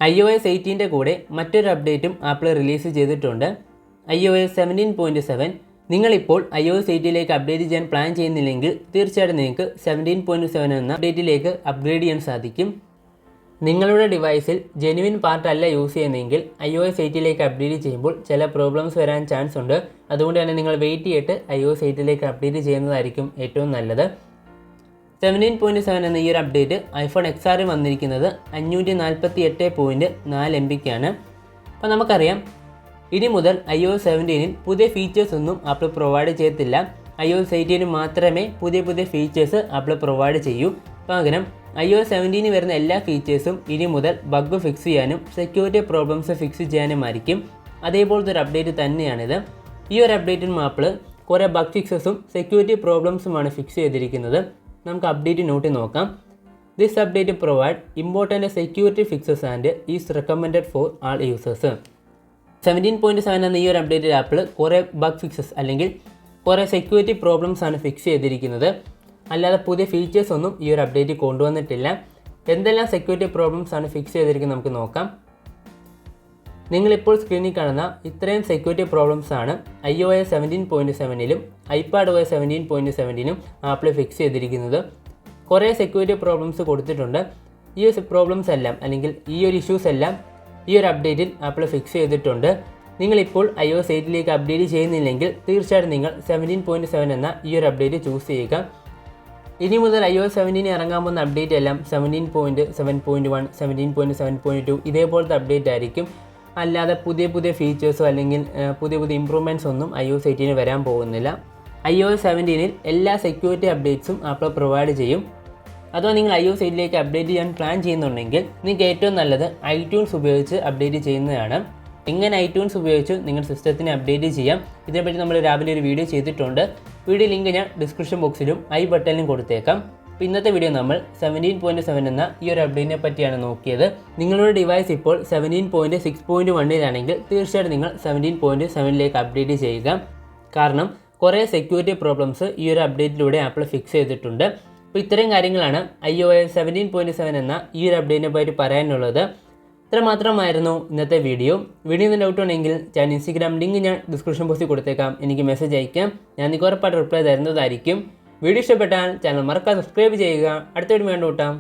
iOS 18 കൂടെ മറ്റൊരു അപ്ഡേറ്റും apple release ചെയ്തിട്ടുണ്ട്. iOS 17.7. നിങ്ങളിപ്പോൾ iOS 18ലേക്ക് അപ്ഡേറ്റ് ചെയ്യാൻ പ്ലാൻ ചെയ്യുന്നില്ലെങ്കിൽ തീർച്ചയായിട്ടും നിങ്ങൾക്ക് 17.7 എന്ന അപ്ഡേറ്റിലേക്ക് അപ്ഗ്രേഡ് ചെയ്യാൻ സാധിക്കും. നിങ്ങളുടെ ഡിവൈസിൽ ജെനുവിൻ പാർട്ട് അല്ല യൂസ് ചെയ്യുന്നതെങ്കിൽ iOS 18ലേക്ക് അപ്ഡേറ്റ് ചെയ്യുമ്പോൾ ചില പ്രോബ്ലംസ് വരാൻ ചാൻസ് ഉണ്ട്. അതുകൊണ്ട് തന്നെ നിങ്ങൾ വെയിറ്റ് ചെയ്തിട്ട് iOS 18ലേക്ക് അപ്ഡേറ്റ് ചെയ്യുന്നതായിരിക്കും ഏറ്റവും നല്ലത്. 17.7 എന്ന ഈ ഒരു അപ്ഡേറ്റ് iPhone XR വന്നിരിക്കുന്നത് 548.4 MBക്കാണ്. അപ്പോൾ നമുക്കറിയാം ഇനി മുതൽ iOS 17ൽ പുതിയ ഫീച്ചേഴ്സ് ഒന്നും ആപ്പിൾ പ്രൊവൈഡ് ചെയ്യത്തില്ല. iOS 18 മാത്രമേ പുതിയ ഫീച്ചേഴ്സ് ആപ്പിൾ പ്രൊവൈഡ് ചെയ്യൂ. പകരം iOS 17 വരുന്ന എല്ലാ ഫീച്ചേഴ്സും ഇനി മുതൽ ബഗ് ഫിക്സ് ചെയ്യാനും സെക്യൂരിറ്റി പ്രോബ്ലംസ് ഫിക്സ് ചെയ്യാനുമായിരിക്കും. അതേപോലത്തെ ഒരു അപ്ഡേറ്റ് തന്നെയാണിത്. ഈ ഒരു അപ്ഡേറ്റിനും ആപ്പിൾ കുറേ ബഗ് ഫിക്സസും സെക്യൂരിറ്റി പ്രോബ്ലംസുമാണ് ഫിക്സ് ചെയ്തിരിക്കുന്നത്. നമുക്ക് അപ്ഡേറ്റ് നോട്ട് നോക്കാം. This update provide important security fixes and is recommended four all users. 17.7 എന്ന ഈ ഒരു അപ്ഡേറ്റിൽ ആപ്പിൾ കുറേ ബഗ് ഫിക്സസ് അല്ലെങ്കിൽ കുറേ സെക്യൂരിറ്റി പ്രോബ്ലംസ് ആണ് ഫിക്സ് ചെയ്തിരിക്കുന്നത്. അല്ലാതെ പുതിയ ഫീച്ചേഴ്സ് ഒന്നും ഈ ഒരു അപ്ഡേറ്റ് കൊണ്ടുവന്നിട്ടില്ല. എന്തെല്ലാം സെക്യൂരിറ്റി പ്രോബ്ലംസ് ആണ് ഫിക്സ് ചെയ്തിരിക്കുന്നത് നമുക്ക് നോക്കാം. നിങ്ങളിപ്പോൾ സ്ക്രീനിൽ കാണുന്ന ഇത്രയും സെക്യൂരിറ്റി പ്രോബ്ലംസ് ആണ് iOS 17.7ലും iPadOS 17.7ലും ആപ്പിൾ ഫിക്സ് ചെയ്തിരിക്കുന്നത്. കുറേ സെക്യൂരിറ്റി പ്രോബ്ലംസ് കൊടുത്തിട്ടുണ്ട്. ഈ ഒരു പ്രോബ്ലംസ് എല്ലാം അല്ലെങ്കിൽ ഈ ഒരു ഇഷ്യൂസ് എല്ലാം ഈ ഒരു അപ്ഡേറ്റിൽ ആപ്പിൾ ഫിക്സ് ചെയ്തിട്ടുണ്ട്. നിങ്ങളിപ്പോൾ iOS 8ലേക്ക് അപ്ഡേറ്റ് ചെയ്യുന്നില്ലെങ്കിൽ തീർച്ചയായിട്ടും നിങ്ങൾ 17.7 എന്ന ഈ ഒരു അപ്ഡേറ്റ് ചൂസ് ചെയ്യുക. ഇനി മുതൽ iOS 17 ഇറങ്ങാൻ പോകുന്ന അപ്ഡേറ്റ് എല്ലാം 17.7.1, 17.7.2 ഇതേപോലത്തെ അപ്ഡേറ്റ് ആയിരിക്കും. അല്ലാതെ പുതിയ ഫീച്ചേഴ്സോ അല്ലെങ്കിൽ പുതിയ ഇമ്പ്രൂവ്മെൻറ്റ്സ് ഒന്നും iOS 18 വരാൻ പോകുന്നില്ല. iOS 17ൽ എല്ലാ സെക്യൂരിറ്റി അപ്ഡേറ്റ്സും ആപ്പിൾ പ്രൊവൈഡ് ചെയ്യും. അഥവാ നിങ്ങൾ iOS 8ലേക്ക് അപ്ഡേറ്റ് ചെയ്യാൻ പ്ലാൻ ചെയ്യുന്നുണ്ടെങ്കിൽ നിങ്ങൾക്ക് ഏറ്റവും നല്ലത് iTunes ഉപയോഗിച്ച് അപ്ഡേറ്റ് ചെയ്യുന്നതാണ്. എങ്ങനെ iTunes ഉപയോഗിച്ച് നിങ്ങളുടെ സിസ്റ്റത്തിനെ അപ്ഡേറ്റ് ചെയ്യാം ഇതിനെപ്പറ്റി നമ്മൾ രാവിലെ ഒരു വീഡിയോ ചെയ്തിട്ടുണ്ട്. വീഡിയോ ലിങ്ക് ഞാൻ ഡിസ്ക്രിപ്ഷൻ ബോക്സിലും ഐ ബട്ടണിലും കൊടുത്തേക്കാം. അപ്പോൾ ഇന്നത്തെ വീഡിയോ നമ്മൾ 17.7 എന്ന ഈ ഒരു അപ്ഡേറ്റിനെ പറ്റിയാണ് നോക്കിയത്. നിങ്ങളുടെ ഡിവൈസ് ഇപ്പോൾ 17.6.1ലാണെങ്കിൽ തീർച്ചയായിട്ടും നിങ്ങൾ 17.7ലേക്ക് അപ്ഡേറ്റ് ചെയ്യുക. കാരണം കുറേ സെക്യൂരിറ്റി പ്രോബ്ലംസ് ഈ ഒരു അപ്ഡേറ്റിലൂടെ ആപ്പിൾ ഫിക്സ് ചെയ്തിട്ടുണ്ട്. അപ്പോൾ ഇത്തരം കാര്യങ്ങളാണ് iOS 17.7 എന്ന ഈ ഒരു അപ്ഡേറ്റിനെ പറ്റി പറയാനുള്ളത്. ഇത്ര മാത്രമായിരുന്നു ഇന്നത്തെ വീഡിയോ. വീഡിയോയിൽ ഡൗട്ട് ഉണ്ടെങ്കിൽ ഞാൻ ഇൻസ്റ്റഗ്രാം ലിങ്ക് ഞാൻ ഡിസ്ക്രിപ്ഷൻ ബോക്സിൽ കൊടുത്തേക്കാം. എനിക്ക് മെസ്സേജ് അയക്കാം. ഞാൻ നിങ്ങൾക്ക് ഉറപ്പായിട്ട് റിപ്ലൈ തരുന്നതായിരിക്കും. വീഡിയോ ഇഷ്ടപ്പെട്ടാൽ ചാനൽ മറക്കാതെ സബ്സ്ക്രൈബ് ചെയ്യുക. അടുത്ത വീഡിയോ വീണ്ടും കൂട്ടാം.